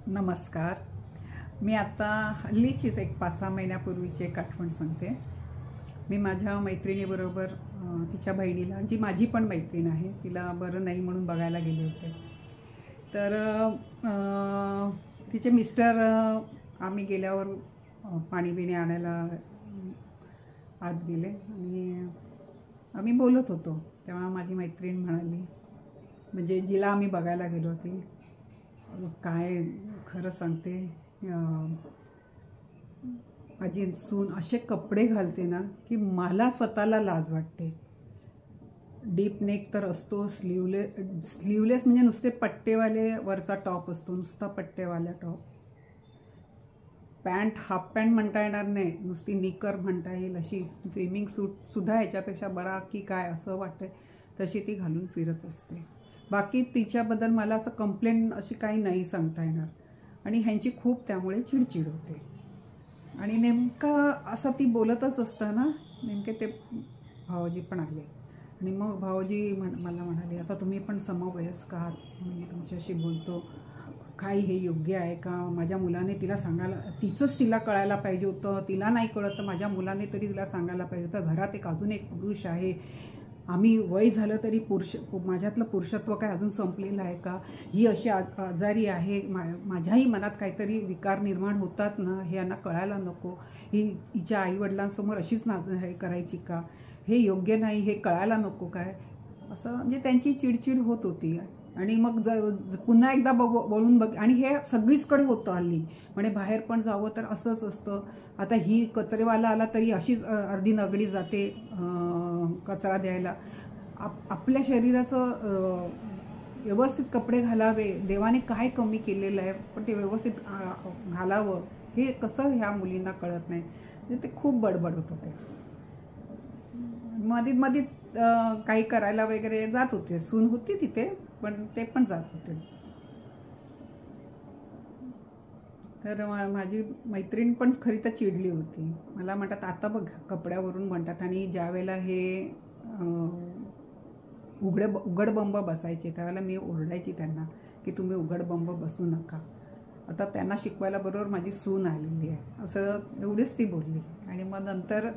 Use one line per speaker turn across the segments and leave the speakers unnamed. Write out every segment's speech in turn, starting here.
नमस्कार. मी आता हल्लीचीच एक 5-6 महिन्यापूर्वीची एक आठवण सांगते. मी माझ्या मैत्रिणीबरोबर तिच्या बहिणीला, जी माझी पण मैत्रीण आहे, तिला बरं नाही म्हणून बघायला गेले होते. तर तिचे मिस्टर आम्ही गेल्यावर पाणी बिणी आणायला आत गेले आणि आम्ही बोलत होतो. तेव्हा माझी मैत्रीण म्हणाली, म्हणजे जिला आम्ही बघायला गेलो होती, काय खरं सांगते, माझी सून असे कपडे घालते ना की मला स्वतःला लाज वाटते. डीप नेक तर असतो, स्लीवलेस म्हणजे नुसते पट्टेवाले वरचा टॉप असतो, नुसता पट्टेवाला टॉप, पॅन्ट हाफ पॅन्ट म्हणता येणार नाही, नुसती निकर म्हणता येईल अशी, स्विमिंग सूटसुद्धा ह्याच्यापेक्षा बरा की काय असं वाटतं, तशी ती घालून फिरत असते. बाकी तिच्याबद्दल मला असं कंप्लेंट अशी काही नाही सांगता येणार. आणि ह्यांची खूप त्यामुळे चिडचिड होते. आणि नेमका असं ती बोलतच असताना नेमके ते भावजी पण आले आणि मग भावजी मला म्हणाले, आता तुम्ही पण समवयस्क आहात, मी तुमच्याशी बोलतो, काय हे योग्य आहे का? माझ्या मुलाने तिला सांगायला, तिला कळायला पाहिजे होतं, तिला नाही कळत तर माझ्या मुलाने तरी तिला सांगायला पाहिजे होतं. घरात अजून एक पुरुष आहे, आम्ही वय झालं तरी माझ्यातलं पुरुषत्व काय अजून संपलेलं आहे का? ही अशी आजारी आहे, माझ्याही मनात काहीतरी विकार निर्माण होतात ना, हे यांना कळायला नको. ही हिच्या आईवडिलांसमोर अशीच हे करायची का? हे योग्य नाही, हे कळायला नको काय? असं म्हणजे त्यांची चिडचिड होत होती. आणि मग पुन्हा एकदा वळून बघ, आणि हे सगळीचकडे होतं हल्ली, म्हणजे बाहेर पण जावं तर असंच असतं. आता ही कचरेवाला आला तरी अशीच अर्धी नगडी जाते कचरा द्यायला. आपल्या शरीराचं व्यवस्थित कपडे घालावे, देवाने काय कमी केलेलं आहे, पण ते व्यवस्थित घालावं हे कसं ह्या मुलींना कळत नाही. म्हणजे ते खूप बडबडत होते. मधीत काही करायला वगैरे जात होते, सून होती तिथे पण ते पण जात होते. तर माझी मैत्रीण पण खरी तर चिडली होती. मला म्हणतात, आता बघ कपड्यावरून म्हणतात, आणि ज्या वेळेला हे उघडबंब बसायचे त्यावेळेला मी ओरडायची त्यांना की तुम्ही उघडबंब बसू नका. आता त्यांना शिकवायला बरोबर माझी सून आलेली आहे, असं एवढीच ती बोलली. आणि मग नंतर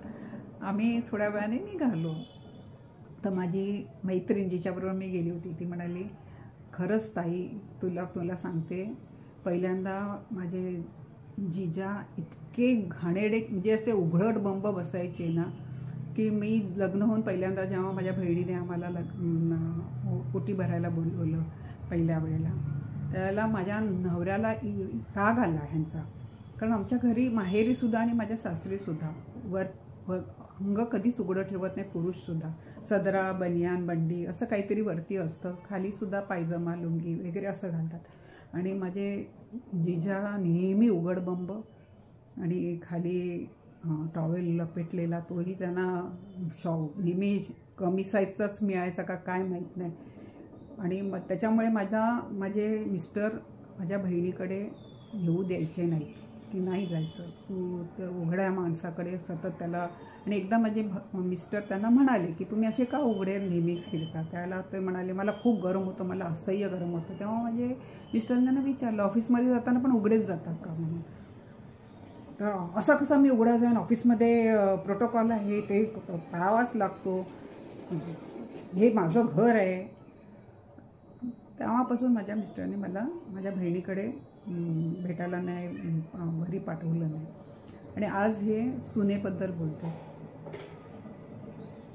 आम्ही थोड्या वेळाने निघालो. तर माझी मैत्रीण जिच्याबरोबर मी गेली होती ती म्हणाली, खरंच ताई, तुला सांगते, पहिल्यांदा माझे जिजा इतके घाणेरडे, म्हणजे असे उघड बंब बसायचे ना, की मी लग्न होऊन पहिल्यांदा जेव्हा माझ्या बहिणीने आम्हाला ओटी भरायला बोलवलं पहिल्या वेळेला, त्याला माझ्या नवऱ्याला राग आला ह्यांचा. कारण आमच्या घरी माहेरीसुद्धा आणि माझ्या सासरीसुद्धा अंग कधीच उघडं ठेवत नाही, पुरुषसुद्धा. सदरा, बनियान, बंडी असं काहीतरी वरती असतं, खालीसुद्धा पायजमा, लुंगी वगैरे असं घालतात. आणि माझे जिजा नेहमी उघडबंब आणि खाली टॉवेल लपेटलेला, तोही त्यांना नेहमी कमी साईजचाच मिळायचा का काय माहीत नाही. आणि मग त्याच्यामुळे माझे मिस्टर माझ्या बहिणीकडे येऊ द्यायचे नाही, की नाही जायचं तू त्या उघड्या माणसाकडे सतत त्याला. आणि एकदा माझे मिस्टर त्यांना म्हणाले की तुम्ही असे का उघडे नेहमी फिरता? त्याला ते म्हणाले, मला खूप गरम होतं, मला असह्य गरम होतं. तेव्हा माझे मिस्टरने त्यांना विचारलं, ऑफिसमध्ये जाताना पण उघडेच जातात का म्हणून. तर असं कसं मी उघडा जाईन, ऑफिसमध्ये प्रोटोकॉल आहे, ते पाळावाच लागतो, हे माझं घर आहे. तेव्हापासून माझ्या मिस्टरने मला माझ्या बहिणीकडे भेटायला नाही, घरी पाठवलं नाही. आणि आज हे सुनेबद्दल बोलते.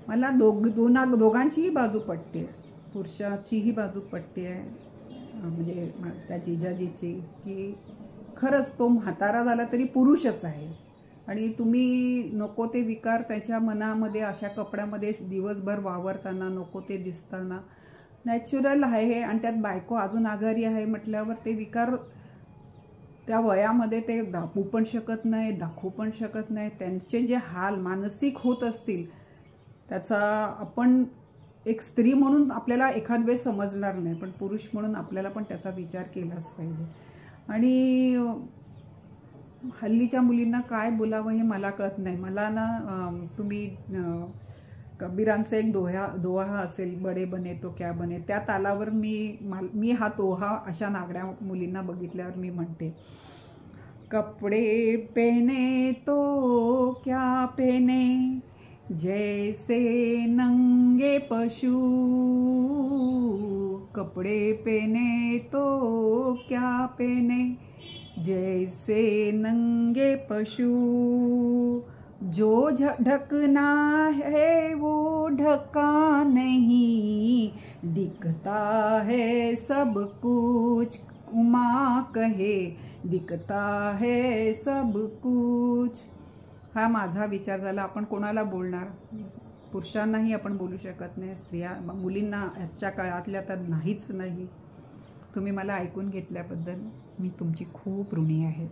मला दोघांचीही बाजू पटते, पुरुषाचीही बाजू पटते आहे, म्हणजे त्या जिजाजीची, की खरंच तो म्हातारा झाला तरी पुरुषच आहे. आणि तुम्ही नको ते विकार त्याच्या मनामध्ये अशा कपड्यामध्ये दिवसभर वावरताना, नको ते दिसताना, नॅचरल आहे. आणि त्यात बायको अजून आजारी आहे म्हटल्यावर ते विकार त्या वयामध्ये ते दाबू पण शकत नाही, दाखवू पण शकत नाही. त्यांचे जे हाल मानसिक होत असतील त्याचा आपण एक स्त्री म्हणून आपल्याला एखाद वेळेस समजणार नाही, पण पुरुष म्हणून आपल्याला पण त्याचा विचार केलाच पाहिजे. आणि हल्लीच्या मुलींना काय बोलावं हे मला कळत नाही. मला ना तुम्ही कबीरांचा एक दोहा असेल, बडे बने तो क्या बने, त्या तालावर मी हा दोहा अशा नागड्या मुलींना बघितल्यावर मी म्हणते, कपडे पहने तो क्या पहने, जैसे नंगे पशु, कपड़े पहने तो क्या पहने, जैसे नंगे पशु, जो ढकना है वो ढका नहीं, दिखता है सब कुछ, उमा कहे दिखता है सब कुछ. हा माझा विचार झाला. आपण कोणाला बोलणार? पुरुषांनाही आपण बोलू शकत नाही, स्त्रिया मुलींना आजच्या काळातल्या तर नाहीच नाही. तुम्ही मला ऐकून घेतल्याबद्दल मी तुमची खूप ऋणी आहे.